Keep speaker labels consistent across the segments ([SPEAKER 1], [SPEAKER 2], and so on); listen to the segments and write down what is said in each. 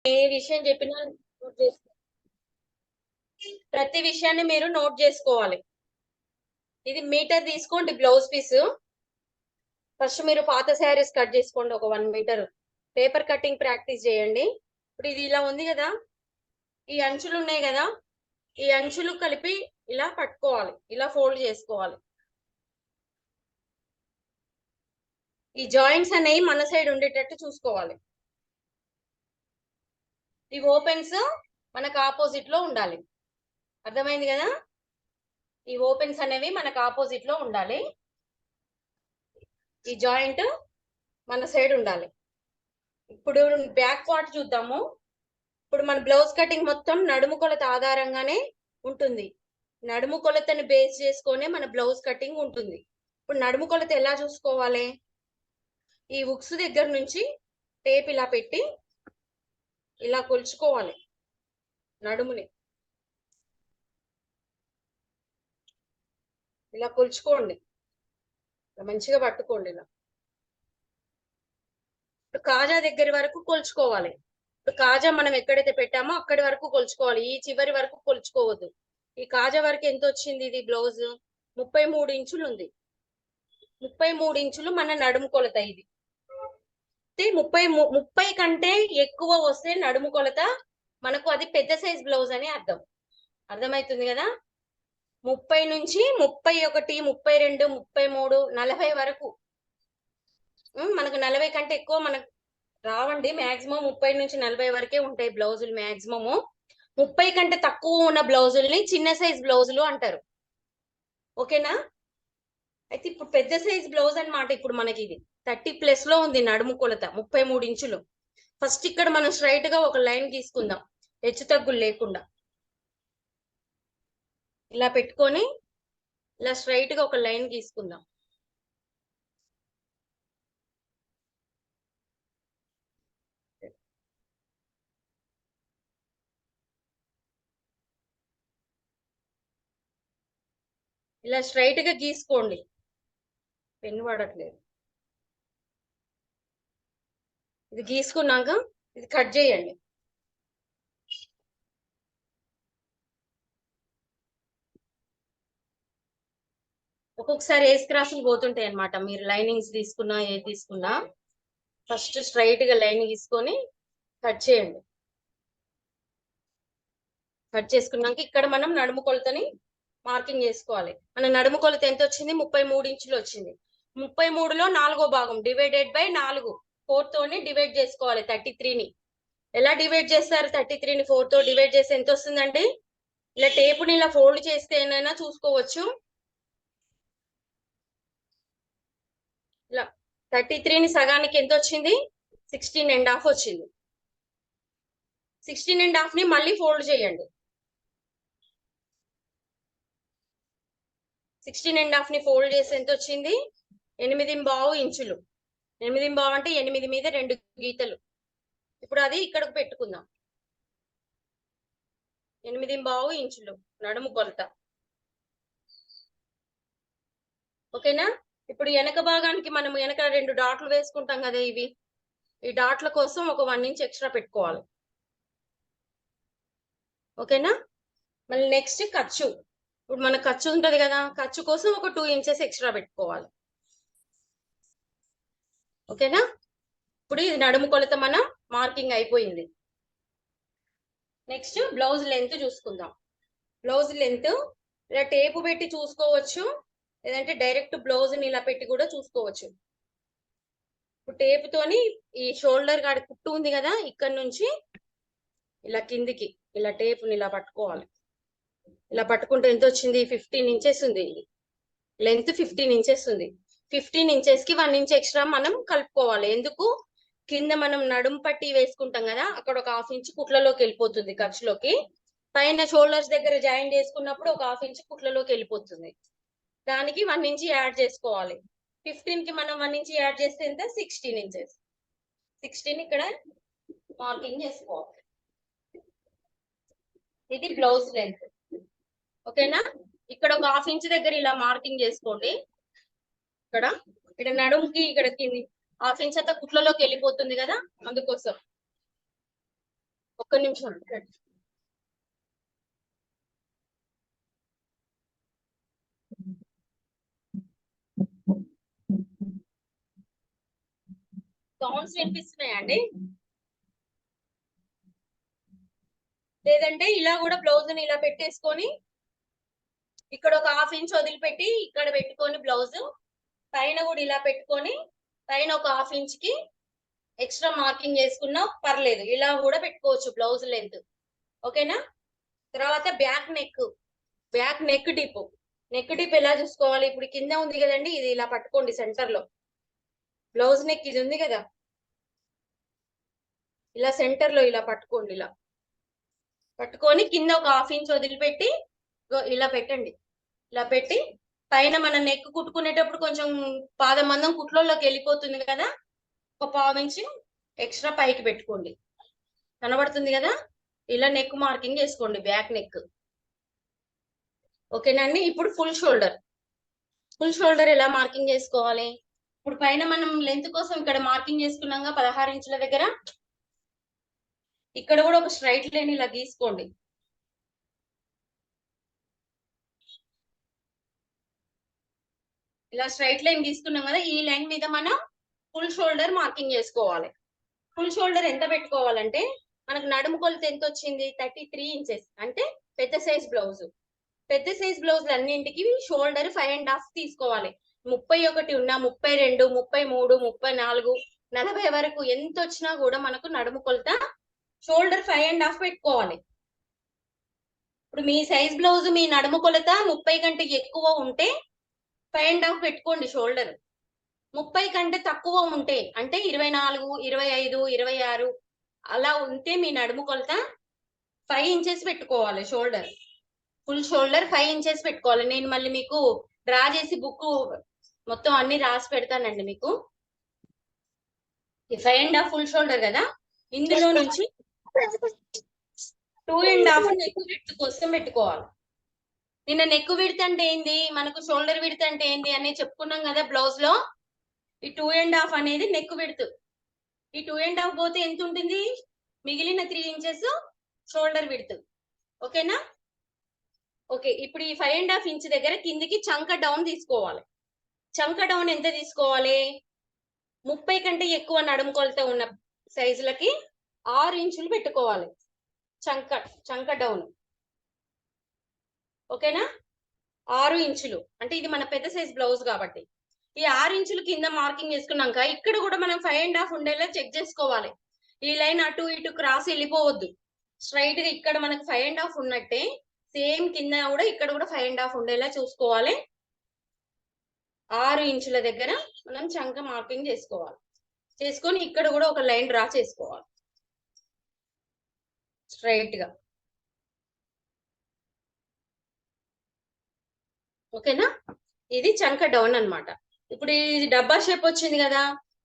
[SPEAKER 1] ఏ విషయం చెప్పినా నోట్ చేసుకో. ప్రతి విషయాన్ని మీరు నోట్ చేసుకోవాలి. ఇది మీటర్ తీసుకోండి బ్లౌజ్ పీస్. ఫస్ట్ మీరు పాత శారీస్ కట్ చేసుకోండి ఒక 1 మీటర్. పేపర్ కటింగ్ ప్రాక్టీస్ చేయండి. ఇప్పుడు ఇది ఇలా ఉంది కదా, ఈ అంచులు ఉన్నాయి కదా, ఈ అంచులు కలిపి ఇలా పట్టుకోవాలి, ఇలా ఫోల్డ్ చేసుకోవాలి. ఈ జాయింట్స్ అనేవి మన సైడ్ ఉండేటట్టు చూసుకోవాలి. ఈ ఓపెన్స్ మనకు ఆపోజిట్ లో ఉండాలి. అర్థమైంది కదా? ఈ ఓపెన్స్ అనేవి మనకు ఆపోజిట్ లో ఉండాలి. ఈ జాయింట్ మన సైడ్ ఉండాలి. ఇప్పుడు బ్యాక్ పార్ట్ చూద్దాము. ఇప్పుడు మన బ్లౌజ్ కటింగ్ మొత్తం నడుము కొలత ఆధారంగానే ఉంటుంది. నడుము కొలతని బేస్ చేసుకొని మన బ్లౌజ్ కటింగ్ ఉంటుంది. ఇప్పుడు నడుము కొలత ఎలా చూసుకోవాలి? ఈ ఉక్స్ దగ్గర నుంచి టేప్ ఇలా పెట్టి ఇలా కొలుచుకోవాలి నడుముని. ఇలా కొలుచుకోండి, మంచిగా పట్టుకోండి. ఇలా కాజా దగ్గర వరకు కొలుచుకోవాలి. ఇప్పుడు కాజా మనం ఎక్కడైతే పెట్టామో అక్కడి వరకు కొలుచుకోవాలి, ఈ చివరి వరకు కొలుచుకోవద్దు. ఈ కాజా వరకు ఎంత వచ్చింది? ఇది బ్లౌజ్ 33 ఇంచులు ఉంది. 33 ఇంచులు మన నడుము కొలత. ఇది 30 కంటే ఎక్కువ వస్తే నడుము కొలత మనకు అది పెద్ద సైజ్ బ్లౌజ్ అని అర్థం. అర్థమవుతుంది కదా? 30 నుంచి 31, 32, 33, 40 వరకు. మనకు 40 కంటే ఎక్కువ మనకు రావండి. మాక్సిమం 30 నుంచి 40 వరకే ఉంటాయి బ్లౌజులు మాక్సిమము. 30 కంటే తక్కువ ఉన్న బ్లౌజుల్ని చిన్న సైజ్ బ్లౌజులు అంటారు. ఓకేనా? అయితే ఇప్పుడు పెద్ద సైజ్ బ్లౌజ్ అన్నమాట. ఇప్పుడు మనకి ఇది 30+ లో ఉంది నడుము కొలత 33 ఇంచులు. ఫస్ట్ ఇక్కడ మనం స్ట్రైట్ గా ఒక లైన్ తీసుకుందాం, హెచ్చు తగ్గులు లేకుండా. ఇలా పెట్టుకొని ఇలా స్ట్రైట్ గా ఒక లైన్ తీసుకుందాం. ఇలా స్ట్రైట్ గా గీసుకోండి. పెన్ను వాడట్లేదు. ఇది గీసుకున్నాక ఇది కట్ చేయండి. ఒక్కొక్కసారి ఏస్ క్రాసులు పోతుంటాయి అన్నమాట. మీరు లైనింగ్స్ తీసుకున్నా ఏది తీసుకున్నా ఫస్ట్ స్ట్రైట్ గా లైన్ గీసుకొని కట్ చేయండి. కట్ చేసుకున్నాక ఇక్కడ మనం నడుము కొలతని మార్కింగ్ చేసుకోవాలి. మన నడుము కొలత ఎంత వచ్చింది? 33 ఇంచులు వచ్చింది. 33లో 4వ భాగం డివైడెడ్ బై 4, 4 తోని డివైడ్ చేసుకోవాలి 33ని. ఎలా డివైడ్ చేస్తారు? 33ని 4 తో డివైడ్ చేస్తే ఎంత వస్తుందండి? ఇలా టేపుని ఇలా ఫోల్డ్ చేస్తేనైనా చూసుకోవచ్చు. ఇలా 33ని సగానికి ఎంత వచ్చింది? 16.5 వచ్చింది. 16.5 ని మళ్ళీ ఫోల్డ్ చేయండి. 16.5 ని ఫోల్డ్ చేసి ఎంత వచ్చింది? 8.5 ఇంచులు. 8.5 అంటే 8 మీద 2 గీతలు. ఇప్పుడు అది ఇక్కడకు పెట్టుకుందాం. 8.5 ఇంచులు నడుము కొలత. ఓకేనా? ఇప్పుడు వెనక భాగానికి మనం వెనక 2 డాట్లు వేసుకుంటాం కదా, ఇవి ఈ డాట్ల కోసం ఒక 1 ఇంచ్ ఎక్స్ట్రా పెట్టుకోవాలి. ఓకేనా? మళ్ళీ నెక్స్ట్ ఖర్చు. ఇప్పుడు మన ఖర్చు ఉంటది కదా, ఖర్చు కోసం ఒక 2 ఇంచెస్ ఎక్స్ట్రా పెట్టుకోవాలి. ఓకేనా? ఇప్పుడు ఇది నడుము కొలత మన మార్కింగ్ అయిపోయింది. నెక్స్ట్ బ్లౌజ్ లెంత్ చూసుకుందాం. బ్లౌజ్ లెంత్ ఇలా టేపు పెట్టి చూసుకోవచ్చు, లేదంటే డైరెక్ట్ బ్లౌజ్ ని ఇలా పెట్టి కూడా చూసుకోవచ్చు. ఇప్పుడు టేపుతోని ఈ షోల్డర్ కాడ కుట్టు ఉంది కదా, ఇక్కడ నుంచి ఇలా కిందికి ఇలా టేపుని ఇలా పట్టుకోవాలి. ఇలా పట్టుకుంటే ఎంత వచ్చింది? 15 ఇంచెస్ ఉంది. ఇది లెంత్ 15 ఇంచెస్ ఉంది. 15 ఇంచెస్ కి 1 ఇంచ్ ఎక్స్ట్రా మనం కలుపుకోవాలి. ఎందుకు? కింద మనం నడుము పట్టి వేసుకుంటాం కదా, అక్కడ ఒక 1/2 ఇంచ్ కుట్లలోకి వెళ్ళిపోతుంది ఖర్చులోకి. పైన షోల్డర్స్ దగ్గర జాయిన్ చేసుకున్నప్పుడు ఒక 1/2 ఇంచ్ కుట్లలోకి వెళ్ళిపోతుంది. దానికి 1 ఇంచ్ యాడ్ చేసుకోవాలి. 15 కి మనం 1 ఇంచ్ యాడ్ చేస్తే ఎంత? 16 ఇంచెస్. 16 ఇక్కడ మార్కింగ్ చేసుకోవాలి. ఇది బ్లౌజ్ లెంత్. ఓకేనా? ఇక్కడ ఒక 1/2 ఇంచ్ దగ్గర ఇలా మార్కింగ్ చేసుకోండి. ఇక్కడ నడుముకి ఇక్కడ కింది 1/2 ఇంచ్ అంతా కుట్లలోకి వెళ్ళిపోతుంది కదా, అందుకోసం. ఒక్క నిమిషం. సౌండ్స్ వినిపిస్తున్నాయండి? లేదంటే ఇలా కూడా బ్లౌజ్ ని ఇలా పెట్టేసుకొని ఇక్కడ ఒక 1/2 ఇంచ్ వదిలిపెట్టి ఇక్కడ పెట్టుకొని బ్లౌజ్ పైన కూడా ఇలా పెట్టుకొని పైన ఒక 1/2 ఇంచ్ కి ఎక్స్ట్రా మార్కింగ్ చేసుకున్నా పర్లేదు. ఇలా కూడా పెట్టుకోవచ్చు బ్లౌజ్ లెంత్. ఓకేనా? తర్వాత back neck dip. Neck dip ఎలా చూసుకోవాలి? ఇప్పుడు కింద ఉంది కదండి, ఇది ఇలా పట్టుకోండి. సెంటర్ లో బ్లౌజ్ నెక్ ఇది ఉంది కదా, ఇలా సెంటర్ లో ఇలా పట్టుకోండి. ఇలా పట్టుకొని కింద ఒక 1/2 ఇంచ్ వదిలిపెట్టి ఇలా పెట్టండి. ఇలా పెట్టి పైన మన నెక్ కుట్టుకునేటప్పుడు కొంచెం పాదం మందం కుట్లలోకి వెళ్ళిపోతుంది కదా, ఒక 1/2 ఇంచ్ ఎక్స్ట్రా పైకి పెట్టుకోండి. కనబడుతుంది కదా? ఇలా నెక్ మార్కింగ్ చేసుకోండి, బ్యాక్ నెక్. ఓకేనండి? ఇప్పుడు ఫుల్ షోల్డర్ ఎలా మార్కింగ్ చేసుకోవాలి? ఇప్పుడు పైన మనం లెంత్ కోసం ఇక్కడ మార్కింగ్ చేసుకున్నాం 16 ఇంచుల దగ్గర. ఇక్కడ కూడా ఒక స్ట్రైట్ లైన్ ఇలా గీసుకోండి. ఇలా స్ట్రైట్ లైన్ గీసుకున్నాం కదా, ఈ లైన్ మీద మనం ఫుల్ షోల్డర్ మార్కింగ్ చేసుకోవాలి. ఫుల్ షోల్డర్ ఎంత పెట్టుకోవాలంటే, మనకు నడుము కొలత ఎంత వచ్చింది? 33 ఇంచెస్. అంటే పెద్ద సైజ్ బ్లౌజ్. పెద్ద సైజ్ బ్లౌజ్ అన్నింటికి షోల్డర్ 5.5 తీసుకోవాలి. 31 ఉన్నా, 32, 33, 34, 40 వరకు ఎంత వచ్చినా కూడా మనకు నడుము కొలత షోల్డర్ 5.5 పెట్టుకోవాలి. ఇప్పుడు మీ సైజ్ బ్లౌజ్ మీ నడుము కొలత 30 కంటే ఎక్కువ ఉంటే 5.5 పెట్టుకోండి షోల్డర్. 30 కంటే తక్కువ ఉంటే అంటే 24, 25, 26 అలా ఉంటే మీ నడుము కొలత 5 ఇంచెస్ పెట్టుకోవాలి షోల్డర్. ఫుల్ షోల్డర్ 5 ఇంచెస్ పెట్టుకోవాలి. నేను మళ్ళీ మీకు డ్రా చేసి బుక్ మొత్తం అన్ని రాసి పెడతానండి మీకు. 5.5 ఫుల్ షోల్డర్ కదా, ఇందులో నుంచి 2.5 నెక్ విడ్త్ కోసం పెట్టుకోవాలి. నిన్న నెక్ విడ్త్ అంటే ఏంది, మనకు షోల్డర్ విడ్త్ అంటే ఏంది అని చెప్పుకున్నాం కదా బ్లౌజ్ లో. ఈ 2.5 అనేది నెక్ విడ్త్. ఈ 2.5 పోతే ఎంత ఉంటుంది? మిగిలిన 3 ఇంచెస్ షోల్డర్ విడ్త్. ఓకేనా? ఓకే. ఇప్పుడు ఈ 5.5 ఇంచ్ దగ్గర కిందికి చంక డౌన్ తీసుకోవాలి. చంక డౌన్ ఎంత తీసుకోవాలి? 30 కంటే ఎక్కువ నడుము కొలత ఉన్న సైజులకి 6 ఇంచులు పెట్టుకోవాలి చంక డౌన్. ఓకేనా? 6 ఇంచులు అంటే ఇది మన పెద్ద సైజ్ బ్లౌజ్ కాబట్టి. ఈ 6 ఇంచులు కింద మార్కింగ్ చేసుకున్నాక ఇక్కడ కూడా మనం 5.5 ఉండేలా చెక్ చేసుకోవాలి. ఈ లైన్ అటు ఇటు క్రాస్ వెళ్ళిపోవద్దు. స్ట్రైట్ గా ఇక్కడ మనకు 5.5 ఉన్నట్టే సేమ్ కింద కూడా ఇక్కడ కూడా 5.5 ఉండేలా చూసుకోవాలి. 6 ఇంచుల దగ్గర మనం చంక మార్కింగ్ చేసుకోవాలి. చేసుకొని ఇక్కడ కూడా ఒక లైన్ డ్రా చేసుకోవాలి స్ట్రైట్ గా. ఓకేనా? ఇది చంక డౌన్ అన్నమాట. ఇప్పుడు ఇది డబ్బా షేప్ వచ్చింది కదా,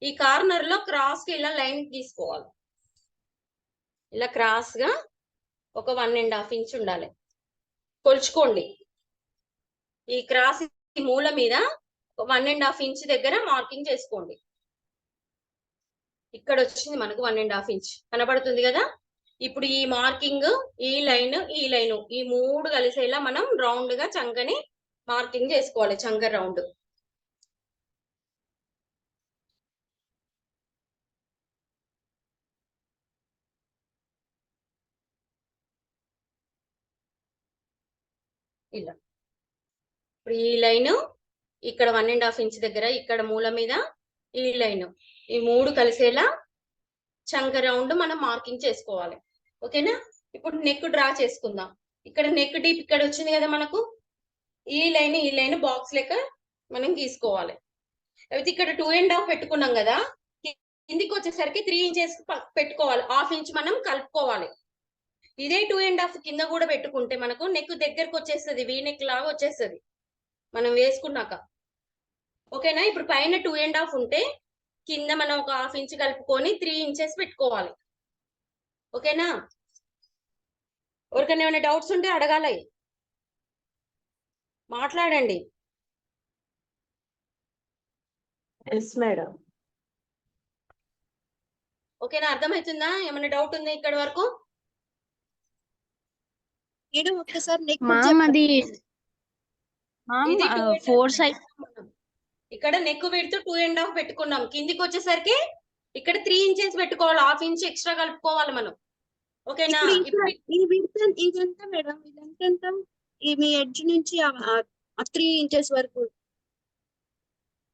[SPEAKER 1] ఈ కార్నర్ లో క్రాస్ కి ఇలా లైన్ తీసుకోవాలి. ఇలా క్రాస్ గా ఒక 1.5 ఇంచ్ ఉండాలి. కొలుచుకోండి. ఈ క్రాస్ మూల మీద 1.5 ఇంచ్ దగ్గర మార్కింగ్ చేసుకోండి. ఇక్కడ వచ్చింది మనకు 1.5 ఇంచ్ కనబడుతుంది కదా. ఇప్పుడు ఈ మార్కింగ్, ఈ లైన్, ఈ 3 కలిసేలా మనం రౌండ్ గా చంకని మార్కింగ్ చేసుకోవాలి. చంక రౌండ్. ఇలా ఇప్పుడు ఈ లైన్ ఇక్కడ 1.5 ఇంచ్ దగ్గర ఇక్కడ మూల మీద ఈ లైన్, ఈ 3 కలిసేలా చంక రౌండ్ మనం మార్కింగ్ చేసుకోవాలి. ఓకేనా? ఇప్పుడు నెక్ డ్రా చేసుకుందాం. ఇక్కడ నెక్ డీప్ ఇక్కడ వచ్చింది కదా మనకు, ఈ లైన్ బాక్స్ లెక్క మనం గీసుకోవాలి. అయితే ఇక్కడ 2.5 పెట్టుకున్నాం కదా, కిందికి వచ్చేసరికి 3 ఇంచెస్ పెట్టుకోవాలి. 1/2 ఇంచ్ మనం కలుపుకోవాలి. ఇదే 2.5 కింద కూడా పెట్టుకుంటే మనకు నెక్ దగ్గరకు వచ్చేస్తుంది, వీ నెక్ లాగా వచ్చేస్తుంది మనం వేసుకున్నాక. ఓకేనా? ఇప్పుడు పైన 2.5 ఉంటే కింద మనం ఒక 1/2 ఇంచ్ కలుపుకొని 3 ఇంచెస్ పెట్టుకోవాలి. ఓకేనా? ఎవరికైనా ఏమైనా డౌట్స్ ఉంటే అడగాలి, మాట్లాడండి.
[SPEAKER 2] మేడం.
[SPEAKER 1] ఓకేనా? అర్థమవుతుందా? ఏమైనా డౌట్ ఉందా ఇక్కడ వరకు?
[SPEAKER 3] మేడం ఒక్కసారి నెక్
[SPEAKER 2] మ్యామ్ అది మ్యామ్
[SPEAKER 1] ఇది 2.5
[SPEAKER 2] 4 సైజ్
[SPEAKER 1] మనం. ఇక్కడ నెక్ విడ్త్ 2.5 పెట్టుకున్నాం. కిందికి వచ్చేసరికి ఇక్కడ 3 ఇంచెస్ పెట్టుకోవాలి. 1/2 ఇంచ్ ఎక్స్ట్రా కలుపుకోవాలి మనం. ఓకేనా?
[SPEAKER 3] ఇప్పుడు
[SPEAKER 1] ఇప్పుడు
[SPEAKER 3] ఈ విడ్త్ ఇది ఎంత మేడం? ఇదంతా ఎంత? ఈ మీ ఎడ్జ్ నుంచి 3 ఇంచెస్ వరకు.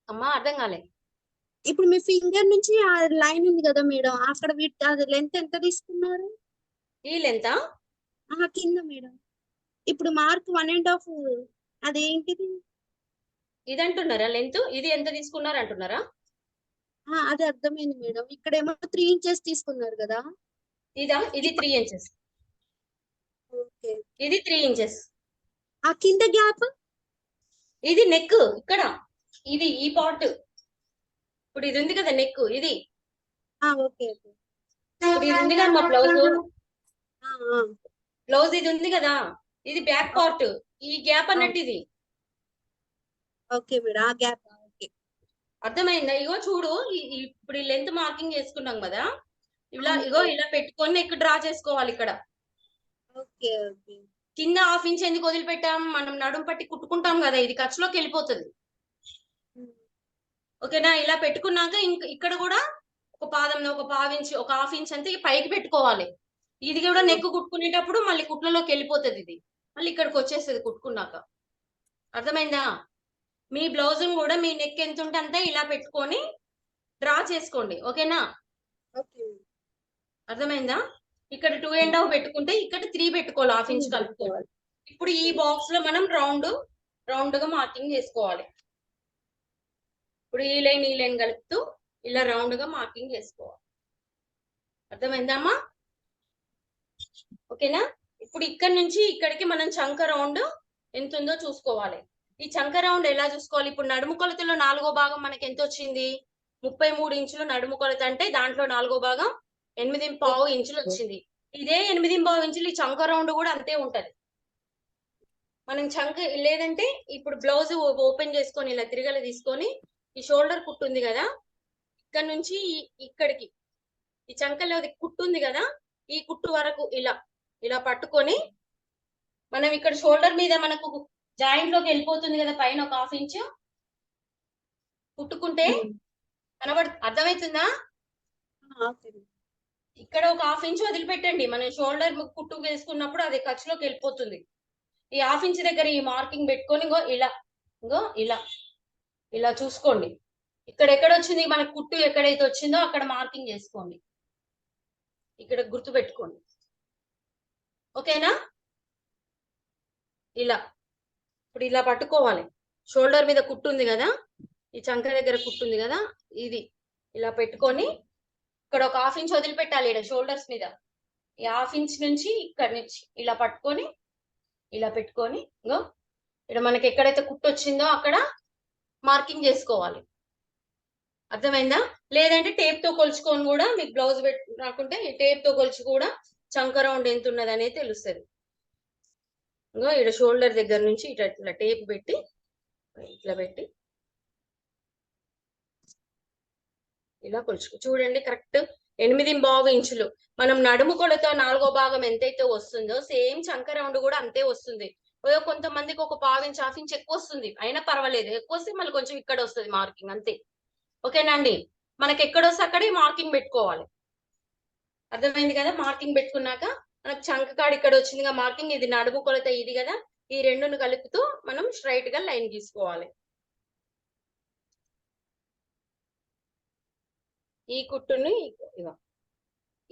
[SPEAKER 1] అమ్మా అర్థం కాలే.
[SPEAKER 3] ఇప్పుడు మీ ఫింగర్ నుంచి ఆ లైన్ ఉంది కదా మేడం, అక్కడ విడ్త్ అది లెంత్ ఎంత తీసుకున్నారు?
[SPEAKER 1] ఈ లెంతా
[SPEAKER 3] కింద మేడం. ఇప్పుడు మార్క్ 1.5 అదేంటిది?
[SPEAKER 1] ఇది అంటున్నారా? లెంత్ ఇది ఎంత తీసుకున్నారు అంటున్నారా?
[SPEAKER 3] అది అర్థమైంది మేడం. ఇక్కడేమో 3 ఇంచెస్ తీసుకున్నారు కదా.
[SPEAKER 1] ఇది 3 ఇంచెస్.
[SPEAKER 3] ఓకే.
[SPEAKER 1] ఇది 3 ఇంచెస్.
[SPEAKER 3] ఆ కింద గ్యాప్
[SPEAKER 1] ఇది నెక్ ఇక్కడ. ఇది ఈ పార్ట్. ఇప్పుడు ఇది ఉంది కదా నెక్ ఇది.
[SPEAKER 3] ఓకే.
[SPEAKER 1] ఇప్పుడు ఇది ఉంది కదా మా బ్లౌజ్ ఇది ఉంది కదా, ఇది బ్యాక్ పార్ట్. ఈ గ్యాప్ అన్నట్టు ఇది.
[SPEAKER 3] Okay madam. ఆ గ్యాప్ ఓకే.
[SPEAKER 1] అర్థమైందా? ఇగో చూడు, ఇప్పుడు ఈ లెంత్ మార్కింగ్ చేసుకున్నాం కదా, ఇగో ఇలా పెట్టుకొని నెక్ డ్రా చేసుకోవాలి ఇక్కడ.
[SPEAKER 3] ఓకే. ఓకే.
[SPEAKER 1] కింద 1/2 ఇంచ్ ఎందుకు వదిలిపెట్టాం? మనం నడుము పట్టి కుట్టుకుంటాం కదా, ఇది ఖర్చులోకి వెళ్ళిపోతుంది. ఓకేనా? ఇలా పెట్టుకున్నాక ఇక్కడ కూడా ఒక పాదం, ఒక 1/2 ఇంచ్, ఒక 1/2 ఇంచ్ అంతే పైకి పెట్టుకోవాలి. ఇది కూడా నెక్ కుట్టుకునేటప్పుడు మళ్ళీ కుట్లలోకి వెళ్ళిపోతుంది. ఇది మళ్ళీ ఇక్కడికి వచ్చేస్తుంది కుట్టుకున్నాక. అర్థమైందా? మీ బ్లౌజ్ కూడా మీ నెక్ ఎంత ఉంటే అంతా ఇలా పెట్టుకొని డ్రా చేసుకోండి. ఓకేనా? అర్థమైందా? ఇక్కడ 2.5 పెట్టుకుంటే ఇక్కడ 3 పెట్టుకోవాలి. 1/2 ఇంచ్ కలుపుకోవాలి. ఇప్పుడు ఈ బాక్స్ లో మనం రౌండ్ గా మార్కింగ్ చేసుకోవాలి. ఇప్పుడు ఈ లైన్ కలుపుతూ ఇలా రౌండ్ గా మార్కింగ్ చేసుకోవాలి. అర్థమైందా అమ్మా? ఓకేనా? ఇప్పుడు ఇక్కడ నుంచి ఇక్కడికి మనం చంక రౌండ్ ఎంత ఉందో చూసుకోవాలి. ఈ చంక రౌండ్ ఎలా చూసుకోవాలి? ఇప్పుడు నడుము కొలతలో 4వ భాగం మనకి ఎంత వచ్చింది? 33 ఇంచులు నడుము కొలత అంటే దాంట్లో 4వ భాగం 8.5 ఇంచులు వచ్చింది. ఇదే 8.5 ఇంచులు ఈ చంక రౌండ్ కూడా అంతే ఉంటది. మనం చంక లేదంటే ఇప్పుడు బ్లౌజ్ ఓపెన్ చేసుకొని ఇలా తిరగల తీసుకొని ఈ షోల్డర్ కుట్టు ఉంది కదా, ఇక్కడ నుంచి ఇక్కడికి ఈ చంకలో కుట్టు ఉంది కదా, ఈ కుట్టు వరకు ఇలా పట్టుకొని మనం ఇక్కడ షోల్డర్ మీద మనకు జాయింట్ లోకి వెళ్ళిపోతుంది కదా, పైన ఒక 1/2 ఇంచ్ కుట్టుకుంటే అర్థమవుతుందా? ఇక్కడ ఒక 1/2 ఇంచ్ వదిలిపెట్టండి. మనం షోల్డర్ కుట్టు వేసుకున్నప్పుడు అది ఖర్చులోకి వెళ్ళిపోతుంది. ఈ 1/2 ఇంచ్ దగ్గర ఈ మార్కింగ్ పెట్టుకొని ఇలా చూసుకోండి. ఇక్కడ ఎక్కడ వచ్చింది మనకు కుట్టు, ఎక్కడైతే వచ్చిందో అక్కడ మార్కింగ్ చేసుకోండి. ఇక్కడ గుర్తు పెట్టుకోండి. ఓకేనా? ఇప్పుడు ఇలా పట్టుకోవాలి. షోల్డర్ మీద కుట్టు ఉంది కదా, ఈ చంక దగ్గర కుట్టు ఉంది కదా, ఇది ఇలా పెట్టుకొని ఇక్కడ ఒక 1/2 ఇంచ్ వదిలిపెట్టాలి. ఇక్కడ షోల్డర్స్ మీద ఈ 1/2 ఇంచ్ నుంచి ఇక్కడ నుంచి ఇలా పట్టుకొని ఇలా పెట్టుకొని ఇక్కడ మనకి ఎక్కడైతే కుట్టు వచ్చిందో అక్కడ మార్కింగ్ చేసుకోవాలి. అర్థమైందా? లేదంటే టేప్ తో కొలుచుకొని కూడా మీకు బ్లౌజ్ రాకుంటే టేప్ తో కొలిచి కూడా చంక రౌండ్ ఎంత ఉన్నది అనేది తెలుస్తుంది. ఇక్కడ షోల్డర్ దగ్గర నుంచి ఇట్లా టేప్ పెట్టి ఇట్లా పెట్టి ఇలా కొలుచుకో. చూడండి, కరెక్ట్ 8.5 ఇంచులు. మనం నడుము కొలత 4వ భాగం ఎంతైతే వస్తుందో సేమ్ చంక రౌండ్ కూడా అంతే వస్తుంది. కొంతమందికి ఒక 1/2 ఇంచ్ 1/2 ఇంచ్ ఎక్కువ వస్తుంది, అయినా పర్వాలేదు. ఎక్కువ వస్తే మళ్ళీ కొంచెం ఇక్కడ వస్తుంది మార్కింగ్, అంతే. ఓకేనా అండి? మనకి ఎక్కడొస్తే అక్కడే మార్కింగ్ పెట్టుకోవాలి. అర్థమైంది కదా? మార్కింగ్ పెట్టుకున్నాక మనకు చంక కాడ ఇక్కడ వచ్చిందిగా మార్కింగ్, ఇది నడుము కొలత ఇది కదా, ఈ రెండును కలుపుతూ మనం స్ట్రైట్ గా లైన్ గీసుకోవాలి. ఈ కుట్టుని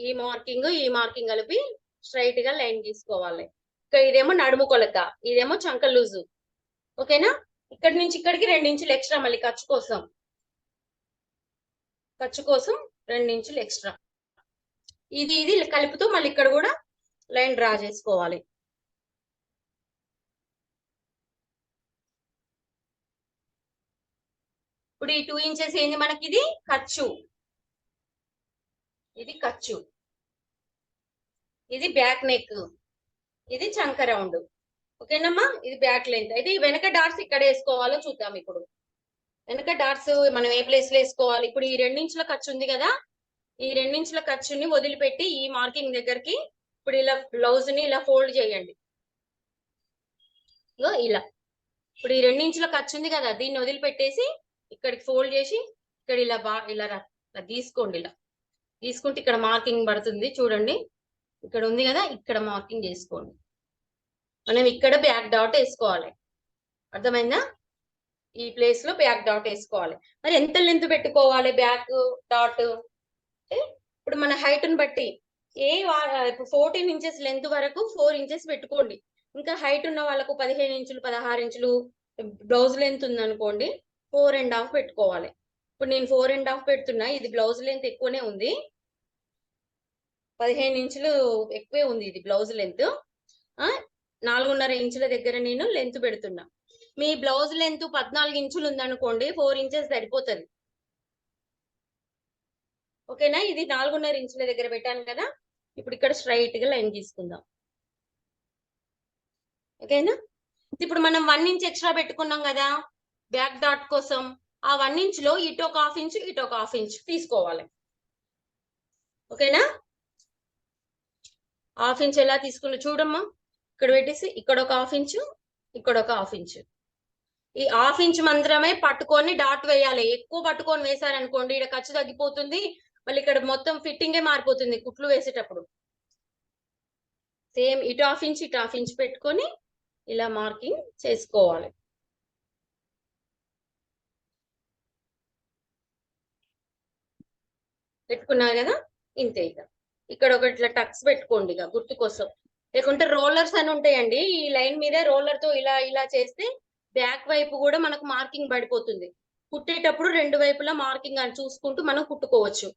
[SPEAKER 1] ఈ మార్కింగ్ కలిపి స్ట్రైట్ గా లైన్ గీసుకోవాలి. ఇదేమో నడుము కొలత, ఇదేమో చంక లూజు. ఓకేనా? ఇక్కడి నుంచి ఇక్కడికి 2 ఇంచులు ఎక్స్ట్రా, మళ్ళీ ఖర్చు కోసం 2 ఇంచులు ఎక్స్ట్రా. ఇది కలుపుతూ మళ్ళీ ఇక్కడ కూడా లైన్ డ్రా చేసుకోవాలి. ఇప్పుడు ఈ 2 ఇంచెస్ ఏంది మనకి? ఇది ఖర్చు, ఇది బ్యాక్ నెక్, ఇది చంక రౌండ్. ఓకేనమ్మా? ఇది బ్యాక్ లెంత్. అయితే ఈ వెనక డాట్స్ ఇక్కడ వేసుకోవాలో చూద్దాం. ఇప్పుడు వెనక డాట్స్ మనం ఏ ప్లేస్ లో వేసుకోవాలి? ఇప్పుడు ఈ 2 ఇంచుల ఖర్చు ఉంది కదా, ఈ 2 ఇంచుల ఖర్చుని వదిలిపెట్టి ఈ మార్కింగ్ దగ్గరికి ఇప్పుడు ఇలా బ్లౌజ్ ని ఇలా ఫోల్డ్ చేయండి. ఇగో ఇలా. ఇప్పుడు ఈ 2 ఇంచుల ఖర్చు ఉంది కదా, దీన్ని వదిలిపెట్టేసి ఇక్కడికి ఫోల్డ్ చేసి ఇక్కడ ఇలా ఇలా తీసుకోండి. ఇలా తీసుకుంటే ఇక్కడ మార్కింగ్ పడుతుంది చూడండి. ఇక్కడ ఉంది కదా, ఇక్కడ మార్కింగ్ చేసుకోండి. మనం ఇక్కడ బ్యాక్ డాట్ వేసుకోవాలి. అర్థమైందా? ఈ ప్లేస్ లో బ్యాక్ డాట్ వేసుకోవాలి. మరి ఎంత లెంత్ పెట్టుకోవాలి బ్యాక్ డాట్? ఇప్పుడు మన హైట్ ని బట్టి ఇప్పుడు 14 ఇంచెస్ లెంత్ వరకు 4 ఇంచెస్ పెట్టుకోండి. ఇంకా హైట్ ఉన్న వాళ్ళకు 15 ఇంచులు 16 ఇంచులు బ్లౌజ్ లెంత్ ఉంది అనుకోండి, 4.5 పెట్టుకోవాలి. ఇప్పుడు నేను 4.5 పెడుతున్నా. ఇది బ్లౌజ్ లెంత్ ఎక్కువనే ఉంది, 15 ఇంచులు ఎక్కువే ఉంది ఇది బ్లౌజ్ లెంత్. 4.5 ఇంచుల దగ్గర నేను లెంత్ పెడుతున్నా. మీ బ్లౌజ్ లెంత్ 14 ఇంచులు ఉందనుకోండి, 4 ఇంచెస్ సరిపోతుంది. ఓకేనా? ఇది 4.5 ఇంచుల దగ్గర పెట్టాను కదా. ఇప్పుడు ఇక్కడ స్ట్రైట్ గా లైన్ తీసుకుందాం. ఓకేనా? ఇప్పుడు మనం 1 ఇంచ్ ఎక్స్ట్రా పెట్టుకున్నాం కదా బ్యాక్ డాట్ కోసం. ఆ 1 ఇంచ్ లో ఇటు ఒక 1/2 ఇంచ్ ఇటు ఒక 1/2 ఇంచ్ తీసుకోవాలి. ఓకేనా? 1/2 ఇంచ్ ఎలా తీసుకున్నా చూడమ్మా. ఇక్కడ పెట్టేసి ఇక్కడ ఒక 1/2 ఇంచ్, ఇక్కడ ఒక 1/2 ఇంచ్. ఈ 1/2 ఇంచ్ మాత్రమే పట్టుకొని డాట్ వేయాలి. ఎక్కువ పట్టుకొని వేసారనుకోండి ఇక్కడ ఖర్చు తగ్గిపోతుంది, మళ్ళీ ఇక్కడ మొత్తం ఫిట్టింగే మారిపోతుంది కుట్లు వేసేటప్పుడు. సేమ్ ఇటు 1/2 ఇంచ్ ఇటు 1/2 ఇంచ్ పెట్టుకొని ఇలా మార్కింగ్ చేసుకోవాలి. పెట్టుకున్నారు కదా, ఇంతే. ఇక ఇక్కడ ఒక ఇట్లా టక్స్ పెట్టుకోండి ఇక గుర్తు కోసం. లేకుంటే రోలర్స్ అని ఉంటాయండి, ఈ లైన్ మీద రోలర్ తో ఇలా ఇలా చేస్తే బ్యాక్ వైపు కూడా మనకు మార్కింగ్ పడిపోతుంది. కుట్టేటప్పుడు 2 వైపులా మార్కింగ్ అని చూసుకుంటూ మనం కుట్టుకోవచ్చు.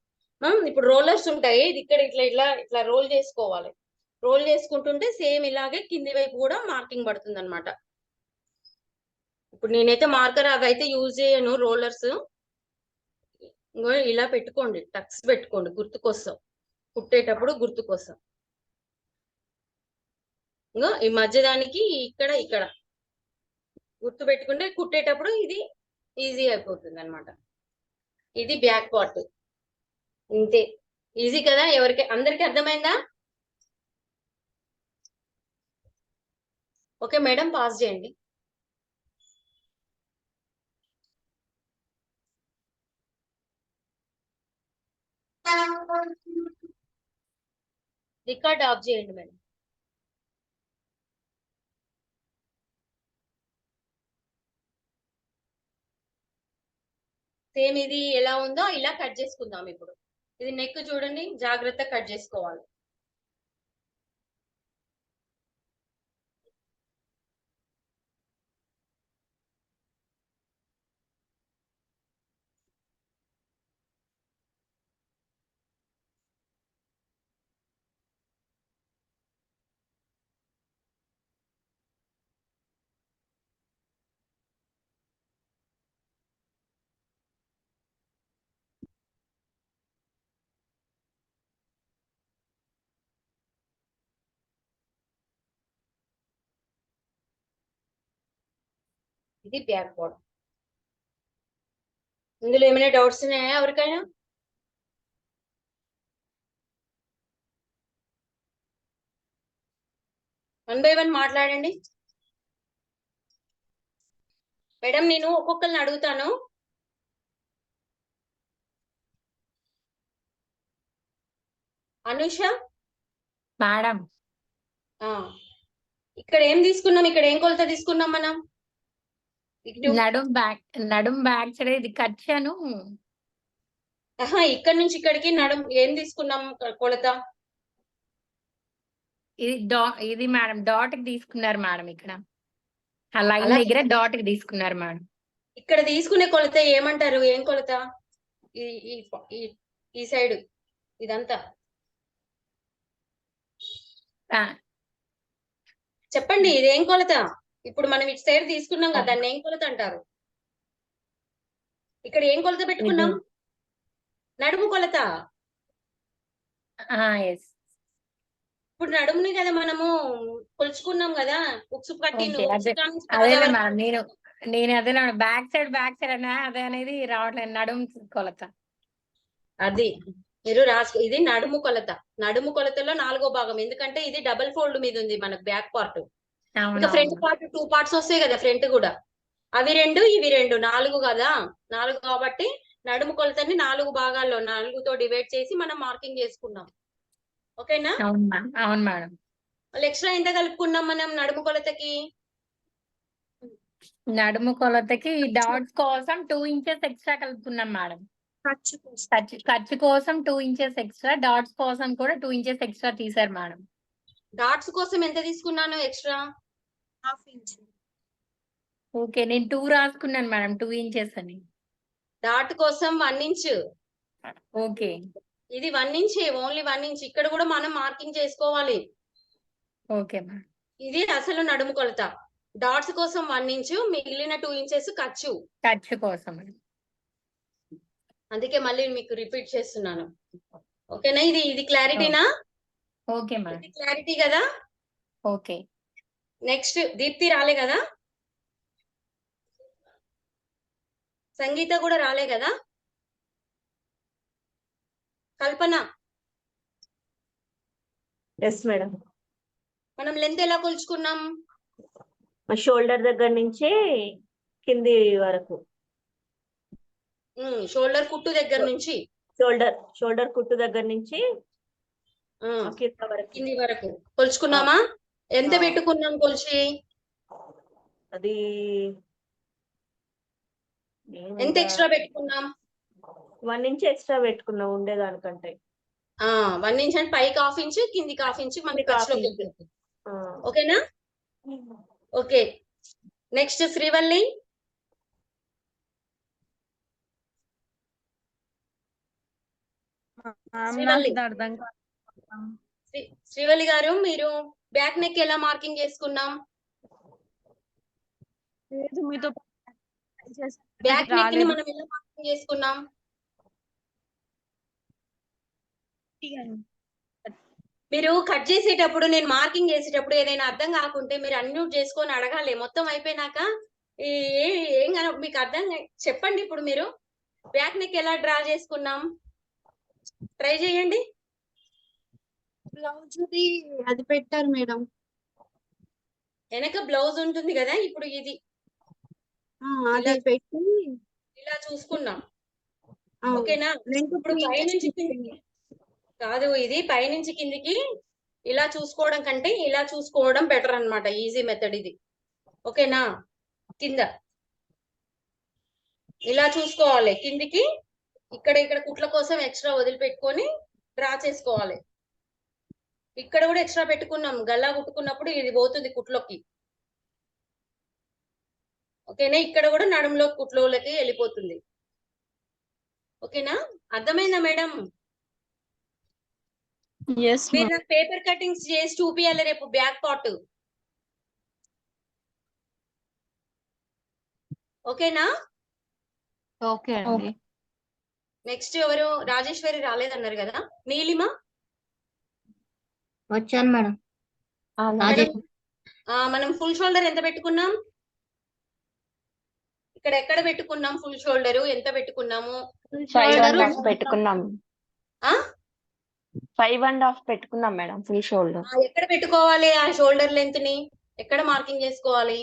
[SPEAKER 1] ఇప్పుడు రోలర్స్ ఉంటాయి, ఇది ఇక్కడ ఇట్లా ఇట్లా ఇట్లా రోల్ చేసుకోవాలి. రోల్ చేసుకుంటుంటే సేమ్ ఇలాగే కింది వైపు కూడా మార్కింగ్ పడుతుంది అనమాట. ఇప్పుడు నేనైతే మార్కర్ అవైతే యూజ్ చేయను, రోలర్స్. ఇలా పెట్టుకోండి, టక్స్ పెట్టుకోండి గుర్తు కోసం, కుట్టేటప్పుడు గుర్తు కోసం. ఇంకో ఈ మధ్య దానికి ఇక్కడ ఇక్కడ గుర్తు పెట్టుకుంటే కుట్టేటప్పుడు ఇది ఈజీ అయిపోతుంది అనమాట. ఇది బ్యాక్ పార్ట్. ఇంతే, ఈజీ కదా. అందరికి అర్థమైందా? ఓకే మేడం, పాస్ చేయండి. రికార్డ్ ఆఫ్ చేయండి మేడం. సేమ్ ఇది ఎలా ఉందో ఇలా కట్ చేసుకుందాం. ఇప్పుడు ఇది నెక్ చూడండి, జాగ్రత్తగా కట్ చేసుకోవాలి. ఇది బ్యాక్ పార్ట్. ఇందులో ఏమైనా డౌట్స్ ఉన్నాయా ఎవరికైనా? వన్ బై వన్ మాట్లాడండి మేడం. నేను ఒక్కొక్కరిని అడుగుతాను. అనుష
[SPEAKER 2] మేడం,
[SPEAKER 1] ఇక్కడ ఏం తీసుకున్నాం? ఇక్కడ ఏం కొలత తీసుకున్నాం మనం?
[SPEAKER 2] నడుం బ్యాక్ సైడ్ ఇది కట్టాను.
[SPEAKER 1] ఇక్కడ నుంచి ఇక్కడికి నడుం ఏం తీసుకున్నాం కొలత?
[SPEAKER 2] ఇది మేడం డాట్ కి తీసుకున్నారు మేడం. ఇక్కడ ఆ లైన్ దగ్గర డాట్ కి తీసుకున్నారు మేడం.
[SPEAKER 1] ఇక్కడ తీసుకునే కొలత ఏమంటారు? ఏం కొలత? ఈ సైడ్ ఇదంతా చెప్పండి, ఇదేం కొలత? ఇప్పుడు మనం ఇటు సైడ్ తీసుకున్నాం కదా, దాన్ని ఏం కొలత అంటారు? ఇక్కడ ఏం కొలత పెట్టుకున్నాం? నడుము కొలత. ఇప్పుడు నడుముని కదా మనము కొలుచుకున్నాం కదా, ఉక్సు పట్టి.
[SPEAKER 2] నేను అదే బ్యాక్ సైడ్ అన్నా అదే అనేది రావట్లేదు. నడుము కొలత
[SPEAKER 1] అది మీరు ఇది నడుము కొలత. నడుము కొలతలో 4వ భాగం, ఎందుకంటే ఇది డబుల్ ఫోల్డ్ మీద ఉంది మనకు బ్యాక్ పార్ట్. ఇంకా ఫ్రంట్
[SPEAKER 2] అవునవును
[SPEAKER 1] పార్ట్ 2 పార్ట్స్ వస్తాయి కదా ఫ్రంట్ కూడా. అవి 2 ఇవి 2 4 కదా. 4 కాబట్టి నడుము కొలతని 4 భాగాల్లో 4తో డివైడ్ చేసి మనం మార్కింగ్ చేసుకున్నాం. ఓకేనా?
[SPEAKER 2] అవును మేడం. అవును మేడం.
[SPEAKER 1] మళ్ళీ ఎక్స్ట్రా ఎంత కలుపుకున్నాం మనం నడుము కొలతకి?
[SPEAKER 2] నడుము కొలతకి డాట్స్ కోసం 2 ఇంచెస్ ఎక్స్ట్రా కలుపుకున్నాం మేడం.
[SPEAKER 3] ఖర్చు కోసం
[SPEAKER 2] ఖర్చు కోసం 2 ఇంచెస్ ఎక్స్ట్రా, డాట్స్ కోసం కూడా 2 ఇంచెస్ ఎక్స్ట్రా తీసారు మేడం.
[SPEAKER 1] డాట్స్ కోసం ఎంత తీసుకున్నాను ఎక్స్ట్రా?
[SPEAKER 3] 1/2 ఇంచ్.
[SPEAKER 2] ఓకే, నేను 2 రాసుకున్నాను మేడం, 2 ఇంచెస్ అని.
[SPEAKER 1] డాట్ కోసం 1 ఇంచ్.
[SPEAKER 2] ఓకే
[SPEAKER 1] ఇది 1 ఇంచ్, ఓన్లీ 1 ఇంచ్. ఇక్కడ కూడా మనం మార్కింగ్ చేసుకోవాలి.
[SPEAKER 2] Okay madam.
[SPEAKER 1] ఇది అసలు నడుము కొలత. డాట్స్ కోసం 1 ఇంచ్, మిగిలిన 2 ఇంచెస్ ఖర్చు.
[SPEAKER 2] ఖర్చు కోసం మేడం.
[SPEAKER 1] అందుకే మళ్ళీ మీకు రిపీట్ చేస్తున్నాను. ఓకేనా? ఇది క్లారిటీనా?
[SPEAKER 2] Okay madam.
[SPEAKER 1] ఇది క్లారిటీ కదా?
[SPEAKER 2] ఓకే.
[SPEAKER 1] నెక్స్ట్ దీప్తి రాలే కదా? సంగీత కూడా రాలే కదా? Kalpana,
[SPEAKER 4] yes madam.
[SPEAKER 1] మనం లెంత్ ఎలా కొలుచుకున్నాం?
[SPEAKER 4] షోల్డర్ దగ్గర నుంచి కింది వరకు.
[SPEAKER 1] షోల్డర్ కుట్టు దగ్గర నుంచి
[SPEAKER 4] షోల్డర్ కుట్టు దగ్గర నుంచి కింద వరకు.
[SPEAKER 1] కింది వరకు కొలుచుకున్నామా? ఎంత పెట్టుకున్నాం కొలిచి?
[SPEAKER 4] అది
[SPEAKER 1] ఎంత ఎక్స్ట్రా పెట్టుకున్నాం?
[SPEAKER 4] 1 ఇంచ్ ఎక్స్ట్రా పెట్టుకున్నాం ఉండేదానికంటే.
[SPEAKER 1] 1 ఇంచ్ అంటే పైకి 1/2 ఇంచ్, కిందికి 1/2 ఇంచ్ మనకి ఖర్చులోకి వెళ్తుంది. ఓకేనా? ఓకే. నెక్స్ట్ శ్రీవల్లి. శ్రీవల్లి గారు, మీరు బ్యాక్ నెక్ ఎలా మార్కింగ్ చేసుకున్నాం? బ్యాక్ నెక్ ని మనం ఎలా మార్కింగ్ చేసుకున్నాం? మీరు కట్ చేసేటప్పుడు, నేను మార్కింగ్ చేసేటప్పుడు ఏదైనా అర్థం కాకుంటే మీరు అన్మ్యూట్ చేసుకొని అడగాలి. మొత్తం అయిపోయినాక ఏం మీకు అర్థం చెప్పండి. ఇప్పుడు మీరు బ్యాక్ నెక్ ఎలా డ్రా చేసుకున్నాం ట్రై చేయండి.
[SPEAKER 3] బ్లౌజ్ అది పెట్టారు మేడం.
[SPEAKER 1] వెనక బ్లౌజ్ ఉంటుంది కదా. ఇప్పుడు ఇది
[SPEAKER 3] అది పెట్టి
[SPEAKER 1] ఇలా చూసుకున్నాం.
[SPEAKER 3] ఆ,
[SPEAKER 1] ఓకేనా?
[SPEAKER 3] length
[SPEAKER 1] ఇప్పుడు
[SPEAKER 3] 3 inches
[SPEAKER 1] పైనుంచి కిందికి కాదు, ఇది పైనుంచి కిందికి ఇలా చూసుకోవడం కంటే ఇలా చూసుకోవడం బెటర్ అన్నమాట. ఈజీ మెథడ్ ఇది. ఓకేనా? కింద ఇలా చూసుకోవాలి, కిందికి ఇక్కడ కుట్ల కోసం ఎక్స్ట్రా వదిలిపెట్టుకొని డ్రా చేసుకోవాలి. ఇక్కడ కూడా ఎక్స్ట్రా పెట్టుకున్నాం, గల్లా కుట్టుకున్నప్పుడు ఇది పోతుంది కుట్లోకి. ఓకేనా? ఇక్కడ కూడా నడుములో కుట్లోకి వెళ్ళిపోతుంది. ఓకేనా? అర్థమైందా మేడం? మీరు నాకు పేపర్ కటింగ్స్ చేసి చూపియాలి రేపు బ్యాక్ పార్ట్. ఓకేనా?
[SPEAKER 5] ఓకే అండి.
[SPEAKER 1] నెక్స్ట్ ఎవరు? రాజేశ్వరి రాలేదన్నారు కదా. నీలిమ
[SPEAKER 5] వచ్చాను మేడం.
[SPEAKER 1] మేడం, మనం ఫుల్ షోల్డర్ ఎంత పెట్టుకున్నాం? ఇక్కడ ఎక్కడ పెట్టుకున్నాం? ఫుల్ షోల్డర్ ఎంత పెట్టుకున్నాము?
[SPEAKER 5] 5.5 పెట్టుకున్నాం.
[SPEAKER 1] ఆ
[SPEAKER 5] 5.5 పెట్టుకున్నాం మేడం ఫుల్ షోల్డర్.
[SPEAKER 1] ఎక్కడ పెట్టుకోవాలి? ఆ షోల్డర్ లెంత్ ని ఎక్కడ మార్కింగ్ చేసుకోవాలి?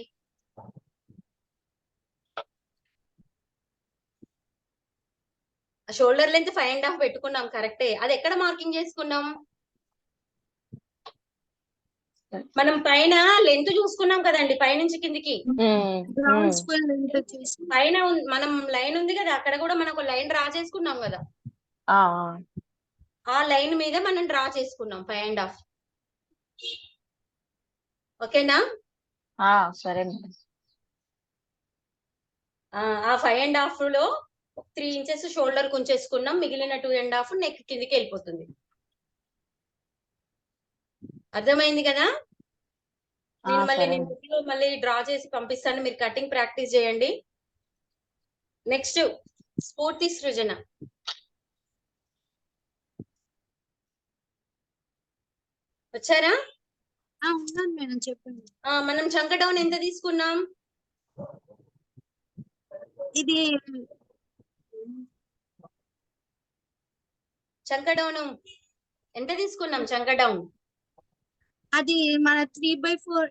[SPEAKER 1] షోల్డర్ లెంత్ 5.5 పెట్టుకున్నాం, కరెక్టే. అది ఎక్కడ మార్కింగ్ చేసుకున్నాం? మనం పైన లెంత్ చూసుకున్నాం కదండి, పైనుంచి కిందికి. పైన మనం లైన్ ఉంది కదా, అక్కడ కూడా మనం ఒక లైన్ డ్రా చేసుకున్నాం కదా. ఆ లైన్ మీద మనం డ్రా చేసుకున్నాం 5.5. ఓకేనా?
[SPEAKER 5] సరే మేడం.
[SPEAKER 1] ఆ 5.5 లో 3 ఇంచెస్ షోల్డర్ కుంచేసుకున్నాం, మిగిలిన 2.5 నెక్ కిందికి వెళ్ళిపోతుంది. అర్థమైంది కదా? నేను మళ్ళీ డ్రా చేసి పంపిస్తాను, మీరు కటింగ్ ప్రాక్టీస్ చేయండి. నెక్స్ట్ స్ఫూర్తి సృజన. వచ్చారా?
[SPEAKER 3] ఉన్నాను మేడం, చెప్పండి.
[SPEAKER 1] మనం చంక డౌన్ ఎంత తీసుకున్నాం?
[SPEAKER 3] ఇది
[SPEAKER 1] చంక డౌన్ ఎంత తీసుకున్నాం? చంక డౌన్
[SPEAKER 3] అది మన 3/4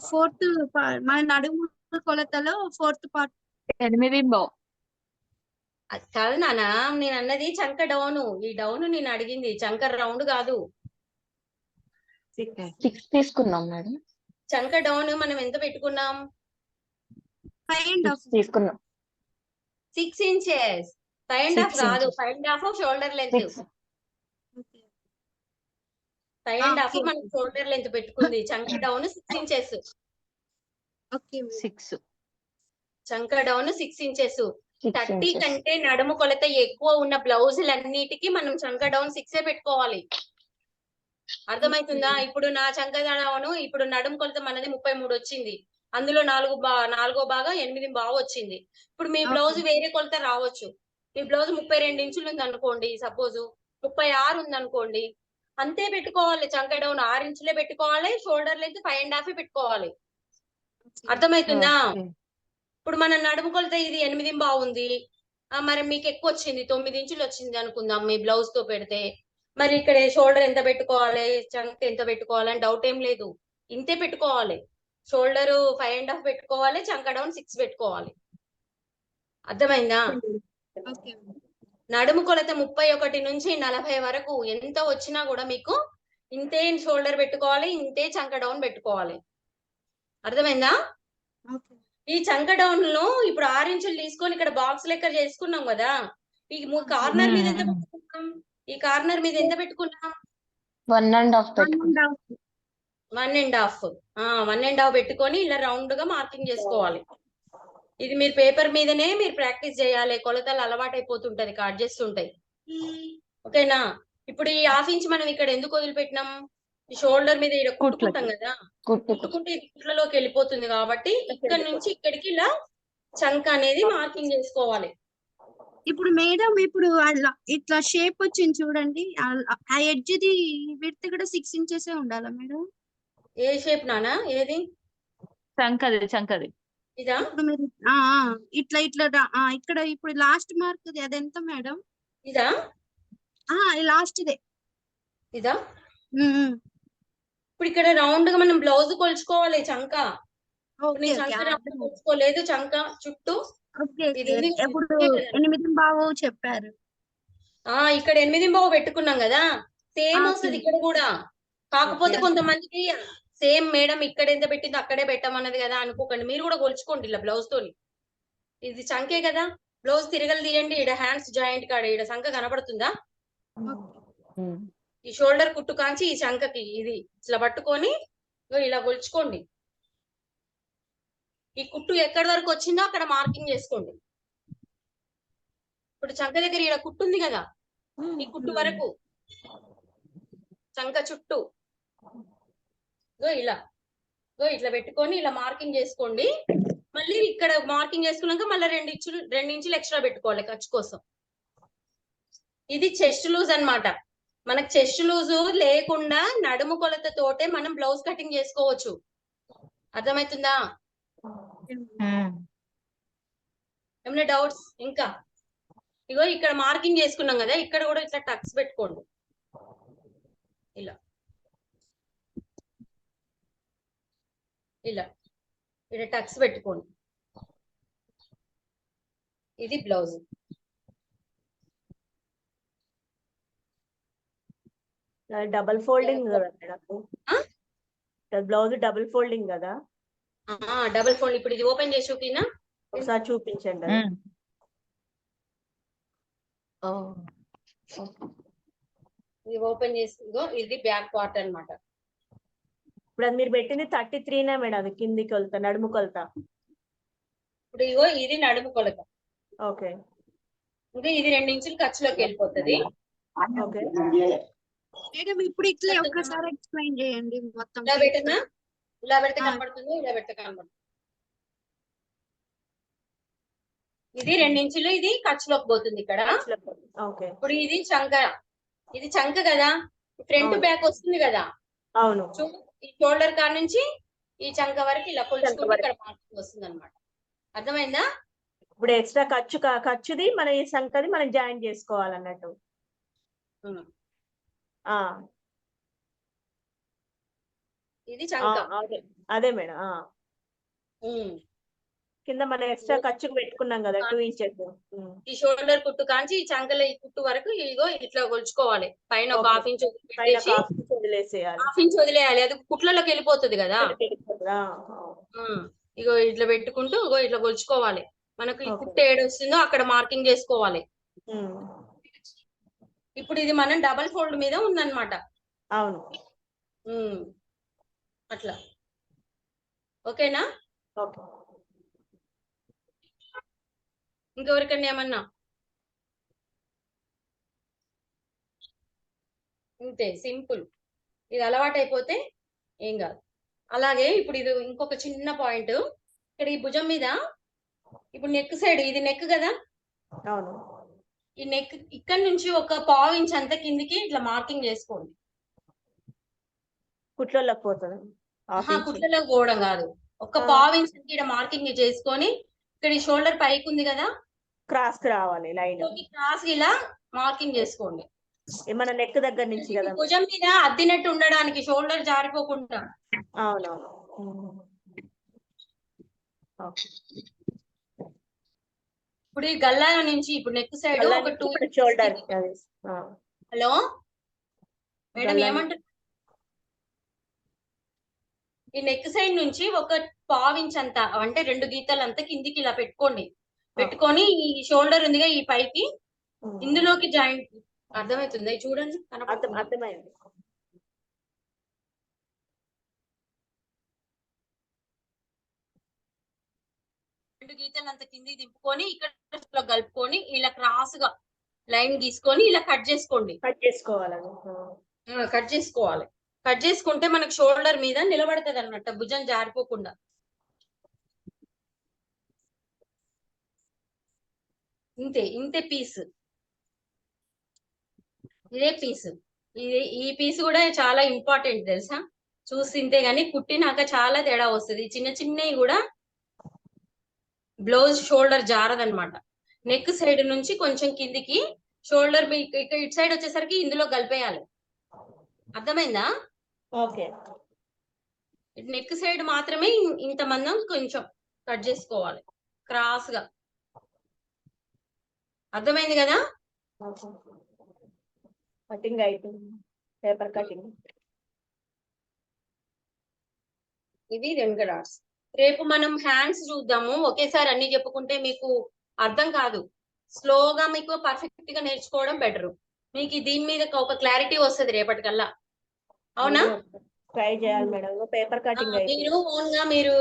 [SPEAKER 3] ఫోర్త్ మన నడుము కొలతలో ఫోర్త్ పార్ట్
[SPEAKER 5] 8 బావ్.
[SPEAKER 1] అది కాదు నాన్న, నేను అన్నది చంక డౌన్. ఈ డౌన్ నేను అడిగింది చంక రౌండ్ కాదు.
[SPEAKER 5] 6 తీసుకున్నాం మేడం.
[SPEAKER 1] చంక డౌన్ మనం ఎంత పెట్టుకున్నాం?
[SPEAKER 3] 5.5
[SPEAKER 5] తీసుకున్నాం
[SPEAKER 1] 6 ఇంచెస్. 5.5
[SPEAKER 5] 6
[SPEAKER 1] కాదు,
[SPEAKER 5] inches.
[SPEAKER 1] 5.5 shoulder length.
[SPEAKER 5] 6
[SPEAKER 1] 5.5
[SPEAKER 3] okay.
[SPEAKER 1] మనం షోల్డర్ లెంత్ పెట్టుకుంది. చంక డౌన్ 6 ఇంచెస్.
[SPEAKER 3] ఓకే
[SPEAKER 5] 6
[SPEAKER 1] చంక డౌన్ 6 ఇంచెస్. 30
[SPEAKER 5] inches.
[SPEAKER 1] కంటే నడుము కొలత ఎక్కువ ఉన్న బ్లౌజులన్నిటికీ మనం చంక డౌన్ 6 పెట్టుకోవాలి. అర్థమవుతుందా? ఇప్పుడు నా చంక డౌన్ ఇప్పుడు నడుము కొలత మనది 33 వచ్చింది. అందులో నాలుగో భాగం 8 బావు వచ్చింది. ఇప్పుడు మీ బ్లౌజ్ వేరే కొలత రావచ్చు. మీ బ్లౌజ్ 32 ఇంచులు ఉంది అనుకోండి, సపోజ్ 36 ఉంది అనుకోండి, అంతే పెట్టుకోవాలి. చంక డౌన్ 6 ఇంచులే పెట్టుకోవాలి. షోల్డర్ లెంత్ 5.5 పెట్టుకోవాలి. అర్థమవుతుందా?
[SPEAKER 5] Okay.
[SPEAKER 1] ఇప్పుడు మన నడుము కొలత ఇది 8 బాగుంది, మరి మీకు ఎక్కువ వచ్చింది 9 ఇంచులు వచ్చింది అనుకుందాం మీ బ్లౌజ్ తో పెడితే. మరి ఇక్కడ షోల్డర్ ఎంత పెట్టుకోవాలి, చంక ఎంత పెట్టుకోవాలి అని డౌట్ ఏం లేదు. ఇంతే పెట్టుకోవాలి. షోల్డర్ 5.5 పెట్టుకోవాలి, చంక డౌన్ 6 పెట్టుకోవాలి. అర్థమైందా?
[SPEAKER 3] ఓకే
[SPEAKER 1] నడుము కొలత 31 నుంచి 40 వరకు ఎంత వచ్చినా కూడా మీకు ఇంతే షోల్డర్ పెట్టుకోవాలి, ఇంతే చంక డౌన్ పెట్టుకోవాలి. అర్థమైందా?
[SPEAKER 3] ఓకే
[SPEAKER 1] ఈ చంక డౌన్ లో ఇప్పుడు 6 ఇంచులు తీసుకొని ఇక్కడ బాక్స్ లెక్క చేసుకున్నాం కదా. ఈ కార్నర్ మీద ఎంత పెట్టుకున్నాం? ఈ కార్నర్ మీద ఎంత పెట్టుకున్నాం?
[SPEAKER 5] 1.5 పెట్టుకున్నాం.
[SPEAKER 1] 1.5. 1.5 పెట్టుకొని ఇలా రౌండ్ గా మార్కింగ్ చేసుకోవాలి. ఇది మీరు పేపర్ మీదనే మీరు ప్రాక్టీస్ చేయాలి. కొలతలు అలవాటు అయిపోతుంటది, కట్ చేస్తుంటాయి. ఓకేనా? ఇప్పుడు ఈ 1/2 ఇంచ్ మనం ఇక్కడ ఎందుకు వదిలిపెట్టినాం? ఈ షోల్డర్ మీద ఇక్కడ కుట్టుకుంటాం కదా, కుట్టుకుంటే ఇది కుట్లలోకి వెళ్ళిపోతుంది కాబట్టి ఇక్కడ నుంచి ఇక్కడికి ఇలా చంక అనేది మార్కింగ్ చేసుకోవాలి.
[SPEAKER 3] ఇప్పుడు మేడం ఇప్పుడు అలా ఇట్లా షేప్ వచ్చింది చూడండి, ఆ ఎడ్జ్ ది విడ్త్ కూడా 6 ఇంచెస్ ఉండాలా మేడం?
[SPEAKER 1] ఏ షేప్ నానా? ఏది?
[SPEAKER 5] చంకది
[SPEAKER 1] ఇదా?
[SPEAKER 3] ఇప్పుడు మీరు ఇట్లా ఇట్లా ఇక్కడ ఇప్పుడు లాస్ట్ మార్క్ అది ఎంత మేడం?
[SPEAKER 1] ఇదా?
[SPEAKER 3] Last they.
[SPEAKER 1] ఇదా? ఇప్పుడు ఇక్కడ రౌండ్ గా మనం బ్లౌజ్ కొలుచుకోవాలి. చంక
[SPEAKER 3] ఓకే
[SPEAKER 1] చంక కొలుచుకోలేదు, చంక చుట్టూ ఇది ఉంది.
[SPEAKER 3] ఇప్పుడు 8 బావు చెప్పారు.
[SPEAKER 1] ఇక్కడ 8 బావు పెట్టుకున్నాం కదా, సేమ్ వస్తుంది ఇక్కడ కూడా. కాకపోతే కొంతమందికి సేమ్ మేడం ఇక్కడ ఎంత పెట్టిందో అక్కడే పెట్టమన్నది కదా అనుకోకండి. మీరు కూడా కొలుచుకోండి ఇలా బ్లౌజ్ తోని. ఇది చంకే కదా, బ్లౌజ్ తిరగలు తీయండి. ఇక్కడ హ్యాండ్స్ జాయింట్ కాడ ఇక్కడ చంక కనబడుతుందా? ఈ షోల్డర్ కుట్టు కాంచి ఈ చంకకి ఇది ఇట్లా పట్టుకొని ఇలా కొలుచుకోండి. ఈ కుట్టు ఎక్కడి వరకు వచ్చిందో అక్కడ మార్కింగ్ చేసుకోండి. ఇప్పుడు చంక దగ్గర ఇక్కడ కుట్టు ఉంది కదా, ఈ కుట్టు వరకు చంక చుట్టూ ఇలా ఇట్లా పెట్టుకొని ఇలా మార్కింగ్ చేసుకోండి. మళ్ళీ ఇక్కడ మార్కింగ్ చేసుకున్నాక మళ్ళీ 2 ఇంచులు ఎక్స్ట్రా పెట్టుకోవాలి ఖర్చు కోసం. ఇది చెస్ట్ లూజ్ అన్నమాట. మనకు చెస్ట్ లూజ్ లేకుండా నడుము కొలత తోటే మనం బ్లౌజ్ కటింగ్ చేసుకోవచ్చు. అర్థమవుతుందా? ఏమైనా డౌట్స్? ఇంకా ఇగో ఇక్కడ మార్కింగ్ చేసుకున్నాం కదా, ఇక్కడ కూడా ఇట్లా టక్స్ పెట్టుకోండి. ఇలా ఇలా ఇక్కడ టక్స్ పెట్టుకోండి. ఇది బ్లౌజ్.
[SPEAKER 4] డబల్ ఫోల్డింగ్ కదా మేడం, బ్లౌజ్ డబుల్ ఫోల్డింగ్ కదా?
[SPEAKER 1] Double fold. ఇప్పుడు ఇది ఓపెన్ చేసి చూపినా,
[SPEAKER 4] ఒకసారి చూపించండి.
[SPEAKER 1] ఇది ఓపెన్ చేసి ఇది బ్యాక్ పార్ట్ అన్నమాట.
[SPEAKER 4] ఇప్పుడు అది మీరు పెట్టింది 33 మేడం, అది కింది కొలత నడుము కొలత.
[SPEAKER 1] ఇప్పుడు ఇగో ఇది నడుము కొలత.
[SPEAKER 4] ఓకే,
[SPEAKER 1] ఇంకా ఇది 2 ఇంచులు ఖర్చులోకి వెళ్ళిపోతుంది.
[SPEAKER 4] ఓకే
[SPEAKER 3] మేడం ఇప్పుడు ఇట్లా ఒక్కసారి ఎక్స్ప్లెయిన్ చేయండి మొత్తం.
[SPEAKER 1] ఇలా పెట్టినా, ఇలా పెడితే కనబడుతుంది, ఇలా పెడితే కనబడుతుంది. ఇది 2 ఇంచులు, ఇది ఖర్చులోకి పోతుంది ఇక్కడ.
[SPEAKER 4] ఓకే,
[SPEAKER 1] ఇప్పుడు ఇది చంక, ఇది చంక కదా, ఫ్రంట్ బ్యాక్ వస్తుంది కదా.
[SPEAKER 4] అవును.
[SPEAKER 1] చూడు, ఈ షోల్డర్ కాడ నుంచి ఈ చంక వరకు ఇలా కొలుచుకుంటే ఇక్కడ మార్కింగ్ వస్తుంది అనమాట. అర్థమైందా?
[SPEAKER 4] ఇప్పుడు ఎక్స్ట్రా ఖర్చుది మన ఈ సంకది మనం జాయిన్ చేసుకోవాలన్నట్టు.
[SPEAKER 1] ఇది
[SPEAKER 4] ఆ,
[SPEAKER 1] చంక.
[SPEAKER 4] అదే మేడం.
[SPEAKER 1] ఉమ్.
[SPEAKER 4] కింద మనం ఎక్స్ట్రా ఖర్చుకు పెట్టుకున్నాం కదా 2 ఇంచెస్.
[SPEAKER 1] ఈ షోల్డర్ కుట్టు కాంచి ఈ చంకల ఈ కుట్టు వరకు ఇగో ఇట్లా కొలుచుకోవాలి. పైన ఒక
[SPEAKER 4] ఓకే.
[SPEAKER 1] 1/2 ఇంచ్
[SPEAKER 4] పైన
[SPEAKER 1] పెట్టేసి
[SPEAKER 4] కాఫ్ వదిలేసేయాలి.
[SPEAKER 1] 1/2 ఇంచ్ వదిలేయాలి. అది కుట్లలోకి వెళ్ళిపోతుంది కదా. ఇగో ఇట్లా పెట్టుకుంటూ ఇగో ఇట్లా కొలుచుకోవాలి. మనకు ఈ
[SPEAKER 4] ఓకే.
[SPEAKER 1] కుట్టు ఏడు వస్తుందో అక్కడ మార్కింగ్ చేసుకోవాలి. ఇప్పుడు ఇది మనం డబల్ ఫోల్డ్ మీద ఉందన్నమాట.
[SPEAKER 4] అవును.
[SPEAKER 1] అట్లా ఓకేనా?
[SPEAKER 4] ఓకే.
[SPEAKER 1] ఇంకెవరికన్నా ఏమన్నా? ఇంతే సింపుల్. ఇది అలవాటు అయిపోతే ఏం కాదు. అలాగే ఇప్పుడు ఇది ఇంకొక చిన్న పాయింట్. ఇక్కడ ఈ భుజం మీద ఇప్పుడు నెక్ సైడ్ ఇది నెక్ కదా.
[SPEAKER 4] అవును.
[SPEAKER 1] ఈ నెక్ ఇక్కడ నుంచి ఒక 1/2 ఇంచ్ అంత కిందికి ఇట్లా మార్కింగ్ చేసుకోండి.
[SPEAKER 4] కుట్లలోకి పోతుంది.
[SPEAKER 1] కుట్లలో పోవడం కాదు, ఒక 1/2 ఇంచ్ ఇక్కడ మార్కింగ్ చేసుకొని ఇక్కడ ఈ షోల్డర్ పైకి ఉంది కదా,
[SPEAKER 4] క్రాస్ కి రావాలి లైన్.
[SPEAKER 1] క్రాస్ ఇలా మార్కింగ్ చేసుకోండి.
[SPEAKER 4] మన నెక్ దగ్గర నుంచి కదా.
[SPEAKER 1] భుజం మీద అద్దినట్టు ఉండడానికి, షోల్డర్ జారిపోకుండా.
[SPEAKER 4] అవునవును.
[SPEAKER 1] ఇప్పుడు ఈ గల్లా నుంచి ఇప్పుడు నెక్ సైడ్ ఒక 2
[SPEAKER 4] షోల్డర్.
[SPEAKER 1] హలో మేడం ఏమంటారు? ఈ నెక్ సైడ్ నుంచి ఒక 1/2 ఇంచ్ అంతా అంటే 2 గీతలు అంతా కిందికి ఇలా పెట్టుకోండి. పెట్టుకొని ఈ షోల్డర్ ఉందిగా ఈ పైకి ఇందులోకి జాయింట్. అర్థమవుతుంది చూడండి.
[SPEAKER 4] అర్థమైంది.
[SPEAKER 1] 2 గీతలు అంత కిందికి దింపుకొని ఇక్కడ కలుపుకొని ఇలా క్రాస్ గా లైన్ గీసుకొని ఇలా కట్ చేసుకోండి.
[SPEAKER 4] కట్ చేసుకోవాలని.
[SPEAKER 1] కట్ చేసుకోవాలి. కట్ చేసుకుంటే మనకు షోల్డర్ మీద నిలబడుతుంది అన్నమాట, భుజం జారిపోకుండా. ఇంతే పీస్. ఇదే పీస్. ఈ పీస్ కూడా చాలా ఇంపార్టెంట్ తెలుసా. చూసింతే గానీ కుట్టినాక చాలా తేడా వస్తుంది. చిన్న చిన్నవి కూడా బ్లౌజ్ షోల్డర్ జారదనమాట. నెక్ సైడ్ నుంచి కొంచెం కిందికి షోల్డర్ ఇటు సైడ్ వచ్చేసరికి ఇందులో కలిపేయాలి. అర్థమైందా?
[SPEAKER 4] ఓకే.
[SPEAKER 1] నెక్ సైడ్ మాత్రమే ఇంత మందం కొంచెం కట్ చేసుకోవాలి క్రాస్ గా. అర్థమైంది కదా?
[SPEAKER 4] కటింగ్ అయిపోయింది. Paper cutting.
[SPEAKER 1] ఇది 2 డాట్స్. రేపు మనం హ్యాండ్స్ చూద్దాము. ఒకేసారి అన్ని చెప్పుకుంటే మీకు అర్థం కాదు. స్లోగా మీకు పర్ఫెక్ట్ గా నేర్చుకోవడం బెటర్. మీకు దీని మీద ఒక క్లారిటీ వస్తుంది రేపటికల్లా. అవునా?
[SPEAKER 4] ట్రై చేయాలి మేడం. పేపర్ కటింగ్
[SPEAKER 1] మీరు ఓన్ గా మీరు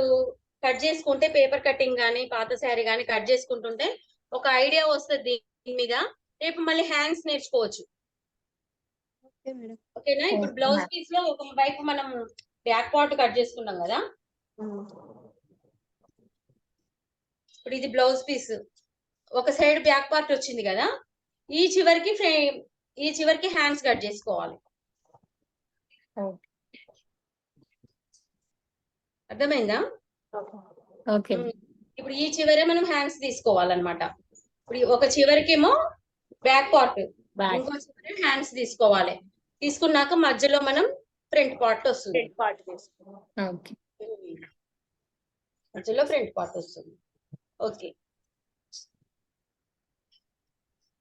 [SPEAKER 1] కట్ చేసుకుంటే, పేపర్ కటింగ్ గానీ పాత శారీ గానీ కట్ చేసుకుంటుంటే ఒక ఐడియా వస్తుంది దీని మీద. రేపు మళ్ళీ హ్యాండ్స్ నేర్చుకోవచ్చు. ఓకేనా? ఇప్పుడు బ్లౌజ్ పీస్ లో ఒక వైపు మనం బ్యాక్ పార్ట్ కట్ చేసుకున్నాం కదా. ఇప్పుడు ఇది బ్లౌజ్ పీస్, ఒక సైడ్ బ్యాక్ పార్ట్ వచ్చింది కదా. ఈ చివరికి హ్యాండ్స్ కట్ చేసుకోవాలి. అర్థమైందా?
[SPEAKER 2] ఓకే.
[SPEAKER 1] ఇప్పుడు ఈ చివరే మనం హ్యాండ్స్ తీసుకోవాలన్నమాట. ఇప్పుడు ఒక చివరికేమో బ్యాక్ పార్ట్, ఇంకో చివరి హ్యాండ్స్ తీసుకోవాలి. తీసుకున్నాక మధ్యలో మనం ఫ్రంట్ పార్ట్ వస్తుంది. మధ్యలో ఫ్రంట్ పార్ట్ వస్తుంది. ఓకే.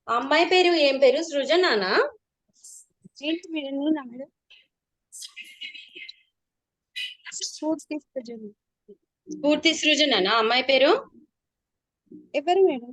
[SPEAKER 1] అమ్మాయి పేరు ఏం పేరు? సృజనానా? స్ఫూర్తి సృజనానా అమ్మాయి పేరు?
[SPEAKER 3] ఎవరు మేడం?